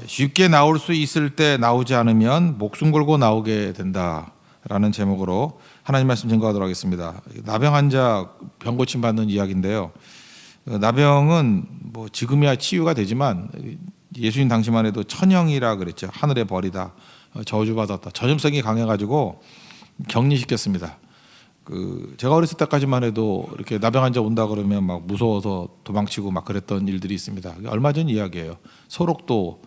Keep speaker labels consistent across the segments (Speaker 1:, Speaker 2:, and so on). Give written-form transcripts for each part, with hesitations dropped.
Speaker 1: 쉽게 나올 수 있을 때 나오지 않으면 목숨 걸고 나오게 된다라는 제목으로 하나님 말씀 증거하도록 하겠습니다. 나병 환자 병 고침 받는 이야기인데요. 나병은 뭐 지금이야 치유가 되지만 예수님 당시만 해도 천형이라 그랬죠. 하늘의 벌이다, 저주받았다. 전염성이 강해가지고 격리시켰습니다. 제가 어렸을 때까지만 해도 이렇게 나병 환자 온다 그러면 막 무서워서 도망치고 막 그랬던 일들이 있습니다. 얼마 전 이야기예요. 소록도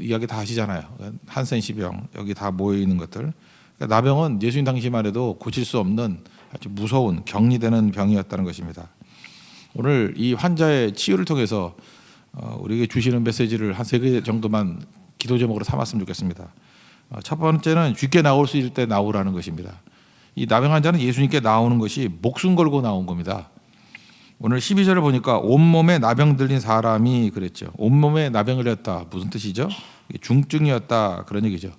Speaker 1: 이야기 다 하시잖아요. 한센시병 여기 다 모여 있는 것들. 나병은 예수님 당시만 해도 고칠 수 없는 아주 무서운 격리되는 병이었다는 것입니다. 오늘 이 환자의 치유를 통해서 우리에게 주시는 메시지를 한 3개 정도만 기도 제목으로 삼았으면 좋겠습니다. 첫 번째는 쉽게 나올 수 있을 때 나오라는 것입니다. 이 나병 환자는 예수님께 나오는 것이 목숨 걸고 나온 겁니다. 오늘 12절을 보니까 온몸에 나병 들린 사람이 그랬죠. 온몸에 나병을 걸렸다. 무슨 뜻이죠? 중증이었다 그런 얘기죠.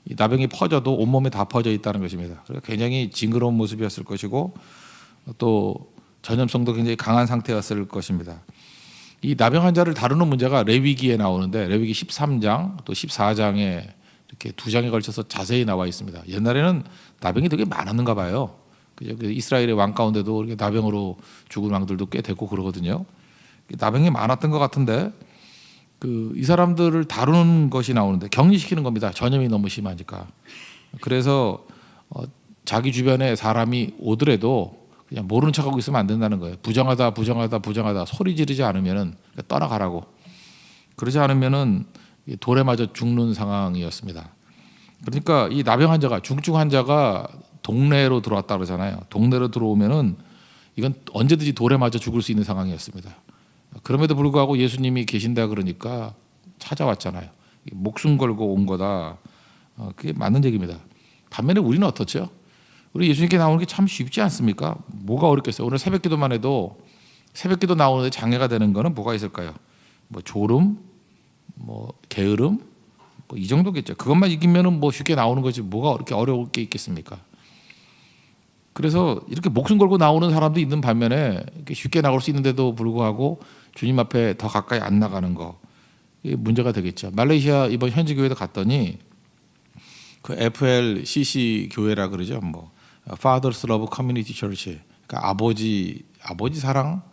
Speaker 1: 이 나병이 퍼져도 온몸에 다 퍼져 있다는 것입니다. 그래서 굉장히 징그러운 모습이었을 것이고 또 전염성도 굉장히 강한 상태였을 것입니다. 이 나병 환자를 다루는 문제가 레위기에 나오는데 레위기 13장 또 14장에 이렇게 2장에 걸쳐서 자세히 나와 있습니다. 옛날에는 나병이 되게 많았는가 봐요. 이스라엘의 왕 가운데도 이렇게 나병으로 죽은 왕들도 꽤 되고 그러거든요. 나병이 많았던 것 같은데 이 사람들을 다루는 것이 나오는데 격리시키는 겁니다. 전염이 너무 심하니까. 그래서 자기 주변에 사람이 오더라도 그냥 모르는 척하고 있으면 안 된다는 거예요. 부정하다 소리 지르지 않으면은 떠나가라고. 그러지 않으면은 돌에 맞아 죽는 상황이었습니다. 그러니까 이 나병 환자가 중증 환자가 동네로 들어왔다 그러잖아요. 동네로 들어오면은 이건 언제든지 돌에 맞아 죽을 수 있는 상황이었습니다. 그럼에도 불구하고 예수님이 계신다 그러니까 찾아왔잖아요. 목숨 걸고 온 거다. 그게 맞는 얘기입니다. 반면에 우리는 어떻죠? 우리 예수님께 나오는 게 참 쉽지 않습니까? 뭐가 어렵겠어요? 오늘 새벽기도만 해도 새벽기도 나오는데 장애가 되는 거는 뭐가 있을까요? 뭐 졸음, 뭐 게으름, 뭐 이 정도겠죠. 그것만 이기면은 뭐 쉽게 나오는 거지 뭐가 그렇게 어려울 게 있겠습니까? 그래서 이렇게 목숨 걸고 나오는 사람도 있는 반면에 이렇게 쉽게 나올 수 있는데도 불구하고 주님 앞에 더 가까이 안 나가는 거 이게 문제가 되겠죠. 말레이시아 이번 현지 교회도 갔더니 FLCC 교회라 그러죠. 뭐 Fathers Love Community Church, 그러니까 아버지 사랑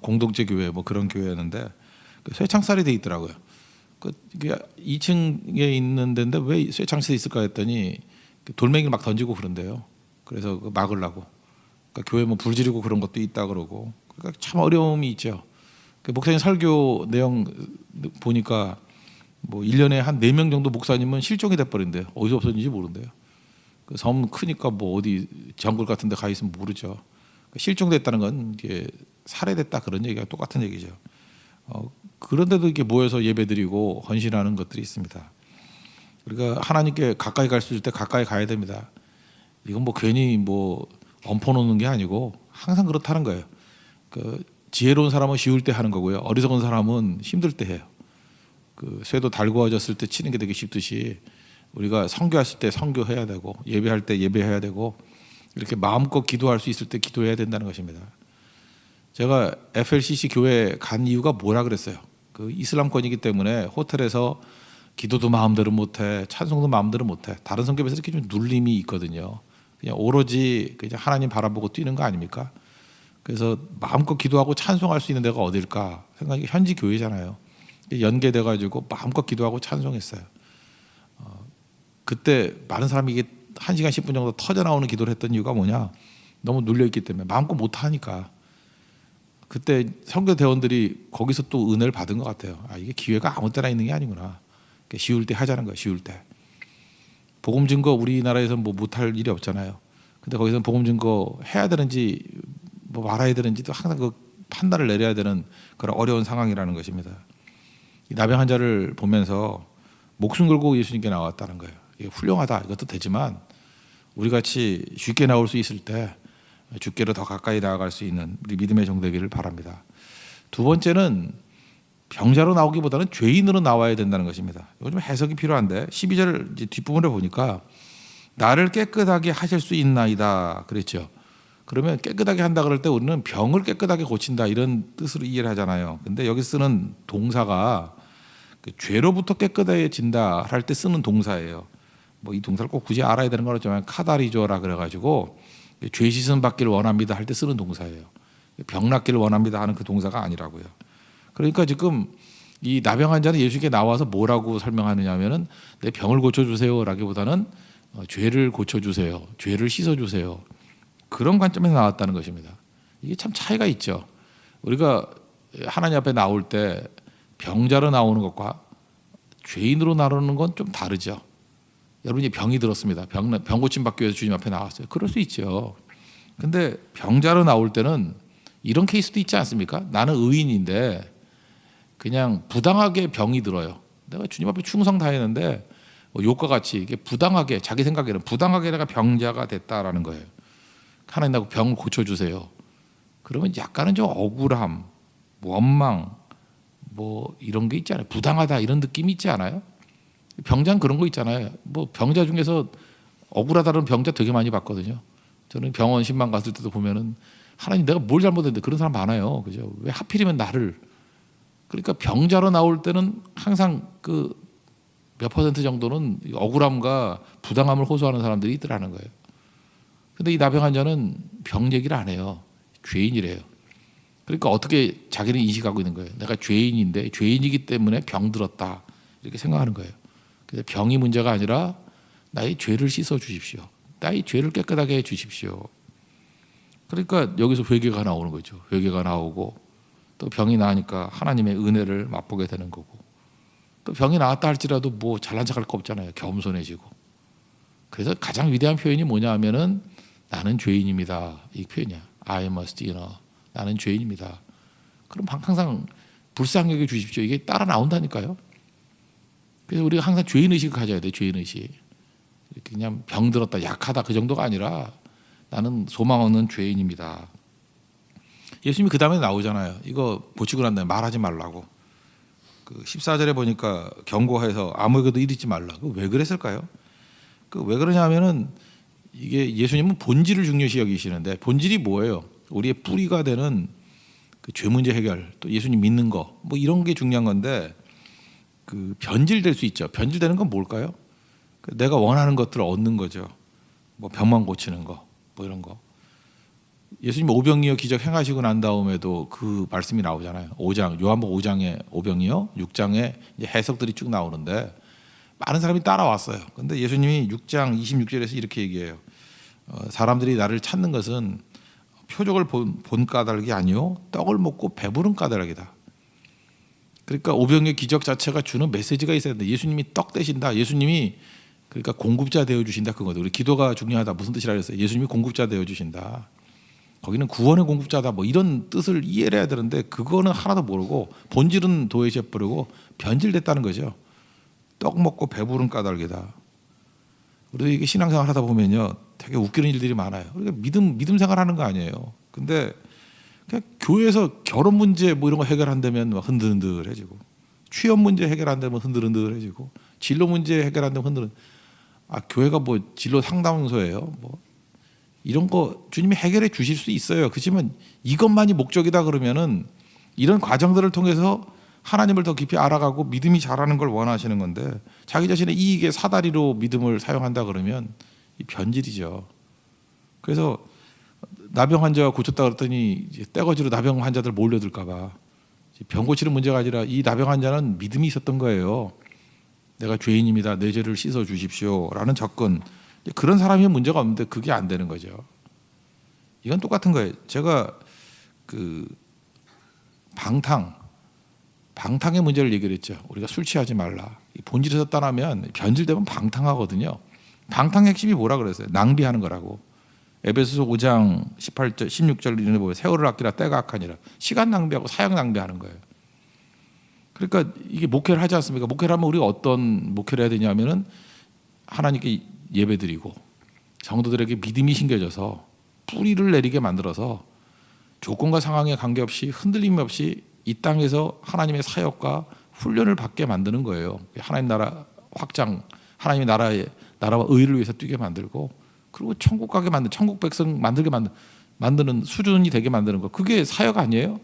Speaker 1: 공동체 교회 뭐 그런 교회였는데 쇠창살이 돼 있더라고요. 그게 2층에 있는 데인데 왜 쇠창살이 있을까 했더니 돌멩이를 막 던지고 그런데요. 그래서 막으려고. 그러니까 교회 뭐 불 지르고 그런 것도 있다 그러고. 그러니까 참 어려움이 있죠. 목사님 설교 내용 보니까 뭐 1년에 한 4명 정도 목사님은 실종이 돼 버린대요. 어디서 없어진지 모른대요. 섬 크니까 뭐 어디 정글 같은 데 가 있으면 모르죠. 실종됐다는 건 이게 살해됐다 그런 얘기가 똑같은 얘기죠. 그런데도 이렇게 모여서 예배드리고 헌신하는 것들이 있습니다. 우리가 하나님께 가까이 갈 수 있을 때 가까이 가야 됩니다. 이건 뭐 괜히 뭐 얹어 놓는 게 아니고 항상 그렇다는 거예요. 지혜로운 사람은 쉬울 때 하는 거고요. 어리석은 사람은 힘들 때 해요. 쇠도 달구어졌을 때 치는 게 되게 쉽듯이 우리가 선교했을 때 선교해야 되고 예배할 때 예배해야 되고 이렇게 마음껏 기도할 수 있을 때 기도해야 된다는 것입니다. 제가 FLCC 교회 간 이유가 뭐라 그랬어요. 이슬람권이기 때문에 호텔에서 기도도 마음대로 못해, 찬송도 마음대로 못해. 다른 성교에서 이렇게 좀 눌림이 있거든요. 그냥 오로지 그냥 하나님 바라보고 뛰는 거 아닙니까? 그래서 마음껏 기도하고 찬송할 수 있는 데가 어딜까 생각이 현지 교회잖아요. 연계돼 가지고 마음껏 기도하고 찬송했어요. 그때 많은 사람이 이게 1시간 10분 정도 터져 나오는 기도를 했던 이유가 뭐냐? 너무 눌려 있기 때문에 마음껏 못 하니까. 그때 선교 대원들이 거기서 또 은혜를 받은 것 같아요. 이게 기회가 아무 때나 있는 게 아니구나. 쉬울 때 하자는 거예요. 쉬울 때. 복음 증거 우리나라에서 뭐 못할 일이 없잖아요. 근데 거기서 복음 증거 해야 되는지 뭐 말아야 되는지도 항상 판단을 내려야 되는 그런 어려운 상황이라는 것입니다. 이 나병 환자를 보면서 목숨 걸고 예수님께 나왔다는 거예요. 이게 훌륭하다 이것도 되지만 우리 같이 쉽게 나올 수 있을 때 주께로 더 가까이 나아갈 수 있는 우리 믿음의 종 되기를 바랍니다. 두 번째는 병자로 나오기보다는 죄인으로 나와야 된다는 것입니다. 이거 좀 해석이 필요한데 12절 뒷부분을 보니까 나를 깨끗하게 하실 수 있나이다 그랬죠. 그러면 깨끗하게 한다 그럴 때 우리는 병을 깨끗하게 고친다 이런 뜻으로 이해를 하잖아요. 근데 여기 쓰는 동사가 그 죄로부터 깨끗해진다 할 때 쓰는 동사예요. 뭐 이 동사를 꼭 굳이 알아야 되는 건 없지만 카다리조라 그래가지고 죄 씻음 받기를 원합니다 할 때 쓰는 동사예요. 병 낫기를 원합니다 하는 그 동사가 아니라고요. 그러니까 지금 이 나병 환자는 예수님께 나와서 뭐라고 설명하느냐면은 내 병을 고쳐주세요라기보다는 죄를 고쳐주세요, 죄를 씻어주세요, 그런 관점에서 나왔다는 것입니다. 이게 참 차이가 있죠. 우리가 하나님 앞에 나올 때 병자로 나오는 것과 죄인으로 나오는 건 좀 다르죠. 여러분이 병이 들었습니다. 병 고침 받기 위해서 주님 앞에 나왔어요. 그럴 수 있죠. 근데 병자로 나올 때는 이런 케이스도 있지 않습니까? 나는 의인인데 그냥 부당하게 병이 들어요. 내가 주님 앞에 충성 다했는데 뭐 욕과 같이 이게 부당하게, 자기 생각에는 부당하게 내가 병자가 됐다라는 거예요. 하나님 나고 병을 고쳐주세요. 그러면 약간은 좀 억울함, 원망, 뭐 이런 게 있잖아요. 부당하다 이런 느낌이 있지 않아요? 병자는 그런 거 있잖아요. 뭐 병자 중에서 억울하다는 병자 되게 많이 봤거든요. 저는 병원 신방 갔을 때도 보면은 하나님 내가 뭘 잘못했는데, 그런 사람 많아요. 그죠? 왜 하필이면 나를. 그러니까 병자로 나올 때는 항상 그 몇 퍼센트 정도는 억울함과 부당함을 호소하는 사람들이 있더라는 거예요. 근데 이 나병 환자는 병 얘기를 안 해요. 죄인이래요. 그러니까 어떻게 자기는 인식하고 있는 거예요. 내가 죄인인데 죄인이기 때문에 병 들었다 이렇게 생각하는 거예요. 그래서 병이 문제가 아니라 나의 죄를 씻어 주십시오. 나의 죄를 깨끗하게 해 주십시오. 그러니까 여기서 회개가 나오는 거죠. 회개가 나오고 또 병이 나으니까 하나님의 은혜를 맛보게 되는 거고, 또 병이 나았다 할지라도 뭐 잘난 척할 거 없잖아요. 겸손해지고. 그래서 가장 위대한 표현이 뭐냐 하면은 나는 죄인입니다. 이 표현이야. I must, 나는 죄인입니다. 그럼 항상 불쌍히 여겨 주십시오. 이게 따라 나온다니까요. 그래서 우리가 항상 죄인의식을 가져야 돼요. 죄인의식. 그냥 병들었다, 약하다 그 정도가 아니라 나는 소망 없는 죄인입니다. 예수님이 그 다음에 나오잖아요. 이거 고치고 난 다음에 말하지 말라고. 그 14절에 보니까 경고해서 아무에게도 이르지 말라. 왜 그랬을까요? 왜 그러냐면은 이게 예수님은 본질을 중요시 여기시는데, 본질이 뭐예요? 우리의 뿌리가 되는 그 죄 문제 해결, 또 예수님 믿는 거, 뭐 이런 게 중요한 건데, 그 변질될 수 있죠. 변질되는 건 뭘까요? 내가 원하는 것들을 얻는 거죠. 뭐 병만 고치는 거, 뭐 이런 거. 예수님 오병이어 기적 행하시고 난 다음에도 그 말씀이 나오잖아요. 5장, 요한복음 5장에 오병이어, 6장에 이제 해석들이 쭉 나오는데 많은 사람이 따라왔어요. 근데 예수님이 6장 26절에서 이렇게 얘기해요. 사람들이 나를 찾는 것은 표적을 본 까닭이 아니요 떡을 먹고 배부른 까닭이다. 그러니까 오병이어 기적 자체가 주는 메시지가 있어야 된다. 예수님이 떡 되신다. 예수님이 그러니까 공급자 되어 주신다. 그거죠. 우리 기도가 중요하다. 무슨 뜻이라 그랬어요? 예수님이 공급자 되어 주신다. 거기는 구원의 공급자다. 뭐 이런 뜻을 이해를 해야 되는데 그거는 하나도 모르고 본질은 도외시해 버리고 변질됐다는 거죠. 떡 먹고 배부른 까닭이다. 우리도 이게 신앙생활 하다 보면요, 되게 웃기는 일들이 많아요. 우리가 믿음 생활하는 거 아니에요. 근데 그냥 교회에서 결혼 문제 뭐 이런 거 해결한다면 막 흔들흔들해지고, 취업 문제 해결한다면 흔들흔들해지고, 진로 문제 해결한다면 흔들흔들. 교회가 뭐 진로 상담소예요? 뭐 이런 거 주님이 해결해 주실 수 있어요. 그렇지만 이것만이 목적이다 그러면은 이런 과정들을 통해서 하나님을 더 깊이 알아가고 믿음이 자라는 걸 원하시는 건데, 자기 자신의 이익의 사다리로 믿음을 사용한다 그러면 이 변질이죠. 그래서 나병 환자가 고쳤다 그랬더니 이제 떼거지로 나병 환자들 몰려들까 봐, 병 고치는 문제가 아니라 이 나병 환자는 믿음이 있었던 거예요. 내가 죄인입니다. 내 죄를 씻어 주십시오라는 접근. 그런 사람이 문제가 없는데 그게 안 되는 거죠. 이건 똑같은 거예요. 제가 그 방탕의 문제를 얘기를 했죠. 우리가 술 취하지 말라. 본질에서 떠나면 변질되면 방탕하거든요. 방탕의 핵심이 뭐라 그랬어요? 낭비하는 거라고. 에베소서 5장 18절 16절 이런 데 보면 세월을 아끼라 때가 악하니라. 시간 낭비하고 사역 낭비하는 거예요. 그러니까 이게 목회를 하지 않습니까? 목회를 하면 우리가 어떤 목회를 해야 되냐면은 하나님께 예배드리고 성도들에게 믿음이 심겨져서 뿌리를 내리게 만들어서 조건과 상황에 관계없이 흔들림 없이 이 땅에서 하나님의 사역과 훈련을 받게 만드는 거예요. 하나님 나라 확장, 하나님의 나라와 의를 위해서 뛰게 만들고, 그리고 천국 가게 만든, 천국 백성 만들게 만드는 수준이 되게 만드는 거. 그게 사역 아니에요?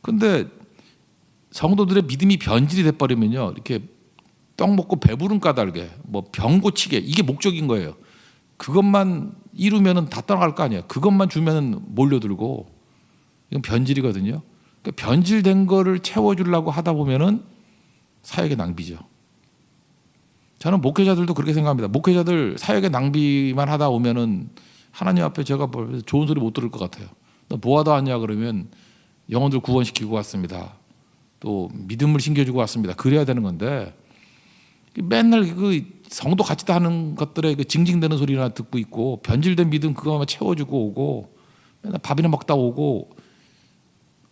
Speaker 1: 근데 성도들의 믿음이 변질이 돼버리면요, 이렇게 떡 먹고 배부른 까닭에 뭐 병 고치게, 이게 목적인 거예요. 그것만 이루면은 다 떠나갈 거 아니에요. 그것만 주면은 몰려들고, 이건 변질이거든요. 그러니까 변질된 거를 채워주려고 하다 보면은 사역의 낭비죠. 저는 목회자들도 그렇게 생각합니다. 목회자들 사역의 낭비만 하다 오면은 하나님 앞에 제가 좋은 소리 못 들을 것 같아요. 너 뭐 하다 왔냐 그러면 영혼들 구원시키고 왔습니다. 또 믿음을 심겨주고 왔습니다. 그래야 되는 건데 맨날 그 성도 같이 다 하는 것들에 그 징징대는 소리나 듣고 있고, 변질된 믿음 그거만 채워주고 오고, 맨날 밥이나 먹다 오고,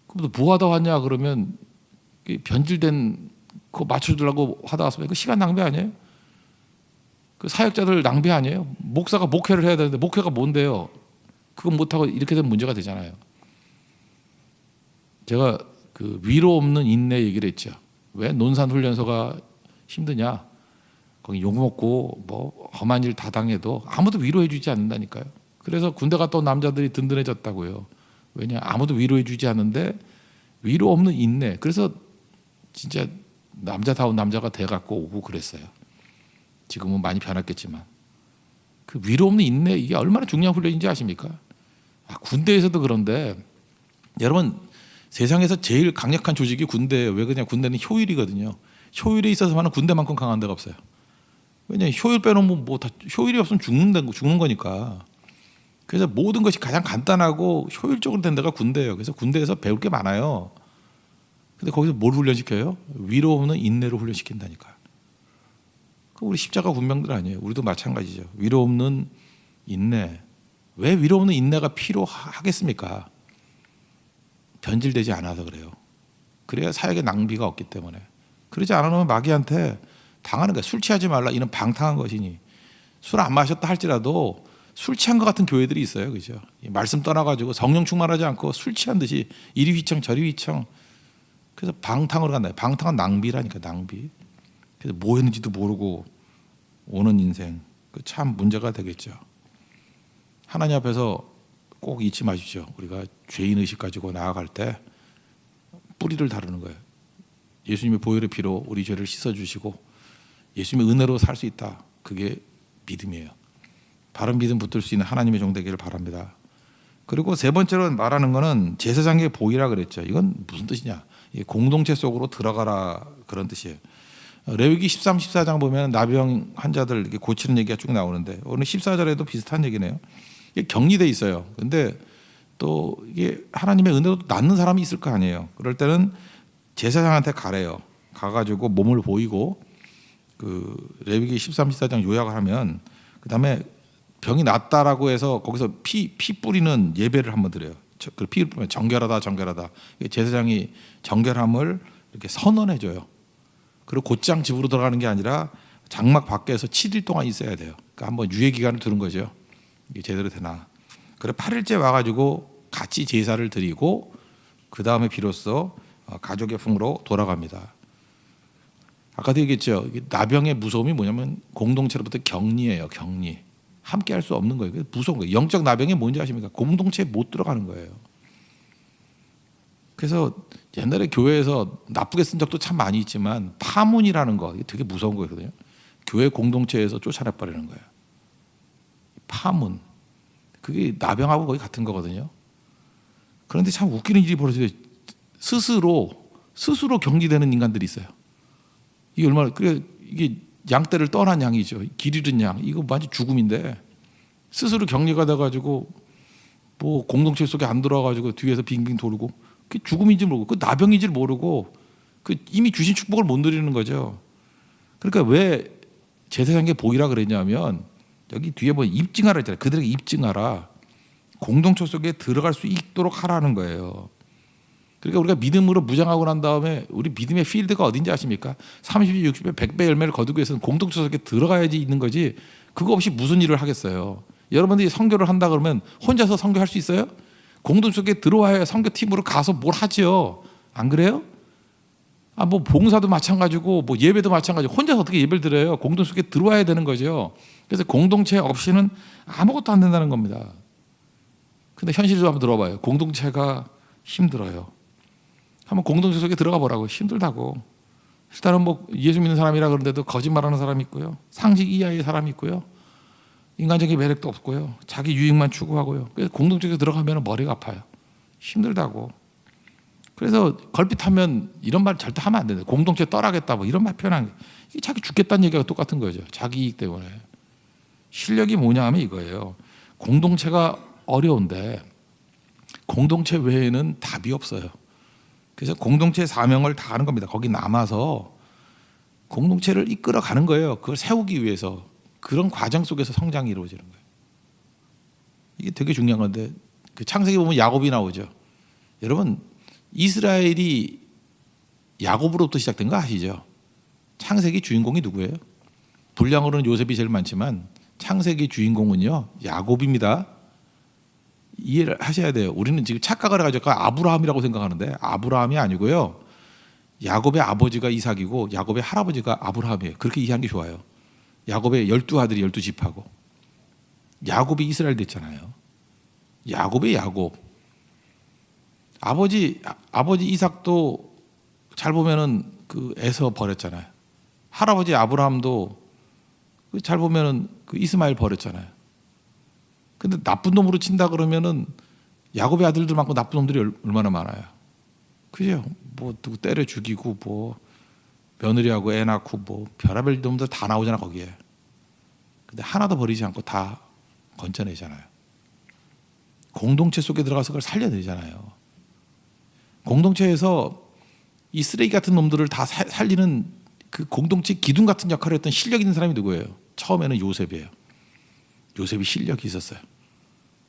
Speaker 1: 그럼 뭐 하다 왔냐 그러면 변질된 그거 맞춰주려고 하다 왔으면 그 시간 낭비 아니에요? 그 사역자들 낭비 아니에요? 목사가 목회를 해야 되는데 목회가 뭔데요? 그건 못하고 이렇게 되면 문제가 되잖아요. 제가 그 위로 없는 인내 얘기를 했죠. 왜 논산훈련소가 힘드냐? 거기 욕먹고 뭐 험한 일 다 당해도 아무도 위로해 주지 않는다니까요. 그래서 군대 갔다 온 남자들이 든든해졌다고요. 왜냐? 아무도 위로해 주지 않는데 위로 없는 인내. 그래서 진짜 남자다운 남자가 돼갖고 오고 그랬어요. 지금은 많이 변했겠지만 그 위로 없는 인내, 이게 얼마나 중요한 훈련인지 아십니까? 군대에서도 그런데 여러분, 세상에서 제일 강력한 조직이 군대예요. 왜 그냥 군대는 효율이거든요. 효율에 있어서만은 군대만큼 강한 데가 없어요. 왜냐하면 효율 빼놓으면 뭐 다 효율이 없으면 죽는 거니까. 그래서 모든 것이 가장 간단하고 효율적으로 된 데가 군대예요. 그래서 군대에서 배울 게 많아요. 근데 거기서 뭘 훈련시켜요? 위로 없는 인내로 훈련시킨다니까요. 우리 십자가 군병들 아니에요. 우리도 마찬가지죠. 위로 없는 인내. 왜 위로 없는 인내가 필요하겠습니까? 변질되지 않아서 그래요. 그래야 사역의 낭비가 없기 때문에. 그러지 않으면 마귀한테 당하는 거예요. 술 취하지 말라, 이는 방탕한 것이니. 술 안 마셨다 할지라도 술 취한 것 같은 교회들이 있어요. 그죠? 말씀 떠나가지고 성령 충만하지 않고 술 취한 듯이 이리 휘청 저리 휘청. 그래서 방탕으로 간다. 방탕은 낭비라니까, 낭비. 그래서 뭐 했는지도 모르고 오는 인생, 참 문제가 되겠죠. 하나님 앞에서 꼭 잊지 마십시오. 우리가 죄인의식 가지고 나아갈 때 뿌리를 다루는 거예요. 예수님의 보혈의 피로 우리 죄를 씻어주시고 예수님의 은혜로 살 수 있다. 그게 믿음이에요. 바른 믿음 붙들 수 있는 하나님의 종 되기를 바랍니다. 그리고 세 번째로 말하는 거는 제사장의 보이라 그랬죠. 이건 무슨 뜻이냐? 공동체 속으로 들어가라, 그런 뜻이에요. 레위기 13, 14장 보면 나병 환자들 이렇게 고치는 얘기가 쭉 나오는데 오늘 14절에도 비슷한 얘기네요. 이게 격리돼 있어요. 근데 또 이게 하나님의 은혜로 낫는 사람이 있을 거 아니에요. 그럴 때는 제사장한테 가래요. 가가지고 몸을 보이고 그 레위기 13, 14장 요약을 하면 그 다음에 병이 낫다라고 해서 거기서 피 뿌리는 예배를 한번 드려요. 그 피를 뿌리면 정결하다, 정결하다. 제사장이 정결함을 이렇게 선언해줘요. 그리고 곧장 집으로 들어가는 게 아니라 장막 밖에서 7일 동안 있어야 돼요. 그러니까 한번 유예 기간을 두는 거죠. 이게 제대로 되나. 그래 8일째 와가지고 같이 제사를 드리고 그 다음에 비로소 가족의 품으로 돌아갑니다. 아까도 얘기했죠. 나병의 무서움이 뭐냐면 공동체로부터 격리예요. 격리. 함께 할 수 없는 거예요. 무서운 거예요. 영적 나병이 뭔지 아십니까? 공동체에 못 들어가는 거예요. 그래서 옛날에 교회에서 나쁘게 쓴 적도 참 많이 있지만 파문이라는 거, 이게 되게 무서운 거거든요. 교회 공동체에서 쫓아내버리는 거예요. 파문. 그게 나병하고 거의 같은 거거든요. 그런데 참 웃기는 일이 벌어져요. 스스로 격리되는 인간들이 있어요. 이게 얼마나, 이게 양떼를 떠난 양이죠. 길 잃은 양. 이거 완전 죽음인데 스스로 격리가 돼가지고 뭐 공동체 속에 안 들어와가지고 뒤에서 빙빙 돌고, 그게 죽음인지 모르고 그 나병인지 모르고 그 이미 주신 축복을 못 누리는 거죠. 그러니까 왜 제사장에게 보이라 그랬냐면 여기 뒤에 보면 입증하라 했잖아요. 그들에게 입증하라. 공동체 속에 들어갈 수 있도록 하라는 거예요. 그러니까 우리가 믿음으로 무장하고 난 다음에 우리 믿음의 필드가 어딘지 아십니까? 30배, 60배, 100배 열매를 거두기 위해서는 공동체 속에 들어가야지 있는 거지, 그거 없이 무슨 일을 하겠어요. 여러분들이 선교를 한다 그러면 혼자서 선교할 수 있어요? 공동체 속에 들어와야 선교팀으로 가서 뭘 하죠. 안 그래요? 뭐 봉사도 마찬가지고 뭐 예배도 마찬가지고 혼자서 어떻게 예배를 드려요? 공동체 속에 들어와야 되는 거죠. 그래서 공동체 없이는 아무것도 안 된다는 겁니다. 근데 현실도 한번 들어봐요. 공동체가 힘들어요. 한번 공동체 속에 들어가 보라고. 힘들다고. 일단은 뭐 예수 믿는 사람이라 그러는데도 거짓말하는 사람이 있고요. 상식 이하의 사람이 있고요. 인간적인 매력도 없고요. 자기 유익만 추구하고요. 그래서 공동체에 들어가면 머리가 아파요. 힘들다고. 그래서 걸핏하면 이런 말 절대 하면 안 된다. 공동체 떠나겠다 뭐 이런 말 표현하는 게 이게 자기 죽겠다는 얘기가 똑같은 거죠. 자기 이익 때문에. 실력이 뭐냐 하면 이거예요. 공동체가 어려운데 공동체 외에는 답이 없어요. 그래서 공동체의 사명을 다 하는 겁니다. 거기 남아서 공동체를 이끌어가는 거예요. 그걸 세우기 위해서. 그런 과정 속에서 성장이 이루어지는 거예요. 이게 되게 중요한 건데 그 창세기 보면 야곱이 나오죠. 여러분 이스라엘이 야곱으로부터 시작된 거 아시죠? 창세기 주인공이 누구예요? 분량으로는 요셉이 제일 많지만 창세기 주인공은요 야곱입니다. 이해를 하셔야 돼요. 우리는 지금 착각을 해가지고 아브라함이라고 생각하는데 아브라함이 아니고요. 야곱의 아버지가 이삭이고 야곱의 할아버지가 아브라함이에요. 그렇게 이해하는 게 좋아요. 야곱의 12아들이 12지파고 야곱이 이스라엘 됐잖아요. 야곱의 야곱. 아버지 이삭도 잘 보면은 그 에서 버렸잖아요. 할아버지 아브라함도 잘 보면은 그 이스마엘 버렸잖아요. 근데 나쁜 놈으로 친다 그러면은 야곱의 아들들만큼 나쁜 놈들이 얼마나 많아요. 그죠? 뭐 누구 때려 죽이고 뭐 며느리하고 애 낳고 뭐 별의별 놈들 다 나오잖아 거기에. 근데 하나도 버리지 않고 다 건져내잖아요. 공동체 속에 들어가서 그걸 살려내잖아요. 공동체에서 이 쓰레기 같은 놈들을 다 살리는 그 공동체 기둥 같은 역할을 했던 실력 있는 사람이 누구예요? 처음에는 요셉이에요. 요셉이 실력이 있었어요.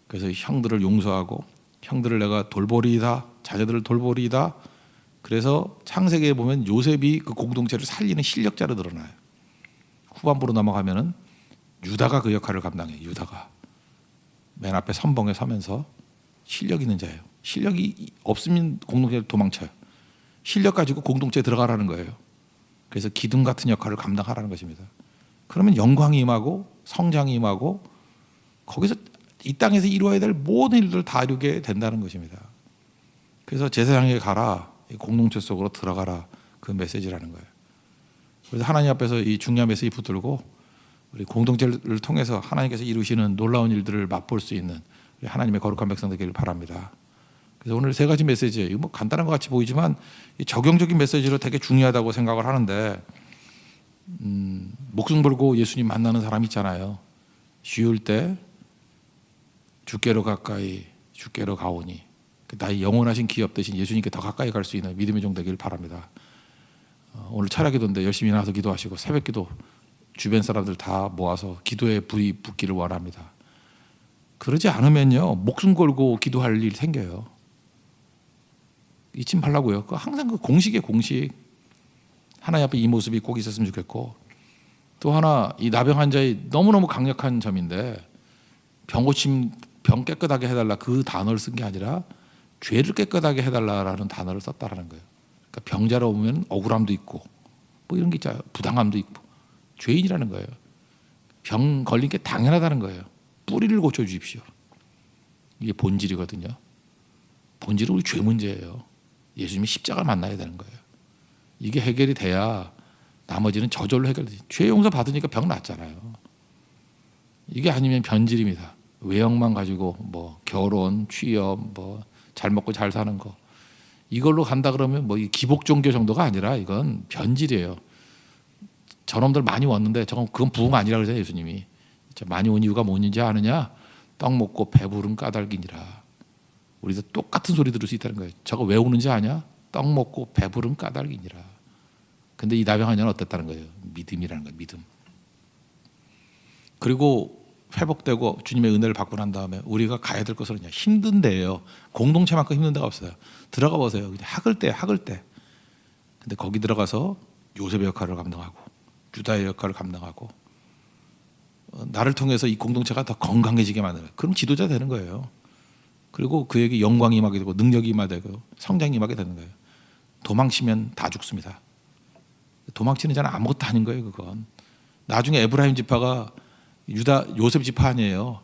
Speaker 1: 그래서 형들을 용서하고 형들을 내가 돌보리이다, 자녀들을 돌보리이다. 그래서 창세기에 보면 요셉이 그 공동체를 살리는 실력자로 드러나요. 후반부로 넘어가면은 유다가 그 역할을 감당해요. 유다가 맨 앞에 선봉에 서면서 실력 있는 자예요. 실력이 없으면 공동체를 도망쳐요. 실력 가지고 공동체에 들어가라는 거예요. 그래서 기둥 같은 역할을 감당하라는 것입니다. 그러면 영광이 임하고 성장이 임하고 거기서 이 땅에서 이루어야 될 모든 일들을 다 이루게 된다는 것입니다. 그래서 제사장에게 가라, 공동체 속으로 들어가라, 그 메시지라는 거예요. 그래서 하나님 앞에서 이 중요한 메시지 붙들고 우리 공동체를 통해서 하나님께서 이루시는 놀라운 일들을 맛볼 수 있는 우리 하나님의 거룩한 백성 되기를 바랍니다. 그래서 오늘 세 가지 메시지예요. 이거 뭐 간단한 것 같이 보이지만 적용적인 메시지로 되게 중요하다고 생각을 하는데 목숨 걸고 예수님 만나는 사람이 있잖아요. 쉬울 때 주께로 가까이 주께로 가오니 나의 영원하신 기업 대신 예수님께 더 가까이 갈 수 있는 믿음의 종 되길 바랍니다. 오늘 철야기도인데 열심히 나와서 기도하시고 새벽기도 주변 사람들 다 모아서 기도에 불이 붙기를 원합니다. 그러지 않으면요 목숨 걸고 기도할 일 생겨요. 잊지 말라고요. 항상 그 공식의 공식. 하나님 앞에 이 모습이 꼭 있었으면 좋겠고 또 하나 이 나병 환자의 너무너무 강력한 점인데 병 고침 병 깨끗하게 해달라 그 단어를 쓴 게 아니라 죄를 깨끗하게 해달라라는 단어를 썼다라는 거예요. 그러니까 병자로 오면 억울함도 있고 뭐 이런 게 있잖아요. 부당함도 있고 죄인이라는 거예요. 병 걸린 게 당연하다는 거예요. 뿌리를 고쳐주십시오. 이게 본질이거든요. 본질은 우리 죄 문제예요. 예수님이 십자가를 만나야 되는 거예요. 이게 해결이 돼야 나머지는 저절로 해결되지. 죄 용서 받으니까 병 낫잖아요. 이게 아니면 변질입니다. 외형만 가지고 뭐 결혼, 취업, 뭐 잘 먹고 잘 사는 거 이걸로 간다 그러면 뭐 기복 종교 정도가 아니라 이건 변질이에요. 저놈들 많이 왔는데 그건 부흥 아니라 그러잖아요. 예수님이 많이 온 이유가 뭔지 아느냐? 떡 먹고 배부른 까닭이니라. 우리도 똑같은 소리 들을 수 있다는 거예요. 저거 왜 오는지 아냐? 떡 먹고 배부른 까닭이니라. 근데 이 나병 환자는 어땠다는 거예요? 믿음이라는 거예요. 믿음. 그리고 회복되고 주님의 은혜를 받고 난 다음에 우리가 가야 될 것은 힘든 데예요. 공동체만큼 힘든 데가 없어요. 들어가 보세요. 학을 때. 근데 거기 들어가서 요셉의 역할을 감당하고 유다의 역할을 감당하고 나를 통해서 이 공동체가 더 건강해지게 만드는 그럼 지도자 되는 거예요. 그리고 그에게 영광이 임하게 되고 능력이 임하게 되고 성장이 임하게 되는 거예요. 도망치면 다 죽습니다. 도망치는 자는 아무것도 아닌 거예요. 그건 나중에 에브라임 지파가 요셉 지파 아니에요.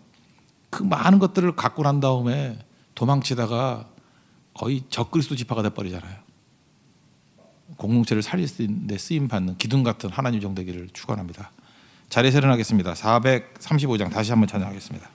Speaker 1: 그 많은 것들을 갖고 난 다음에 도망치다가 거의 적그리스도 지파가 돼버리잖아요. 공동체를 살릴 수 있는 데 쓰임 받는 기둥 같은 하나님 종 되기를 축원합니다. 자리에 세련하겠습니다. 435장 다시 한번 찬양하겠습니다.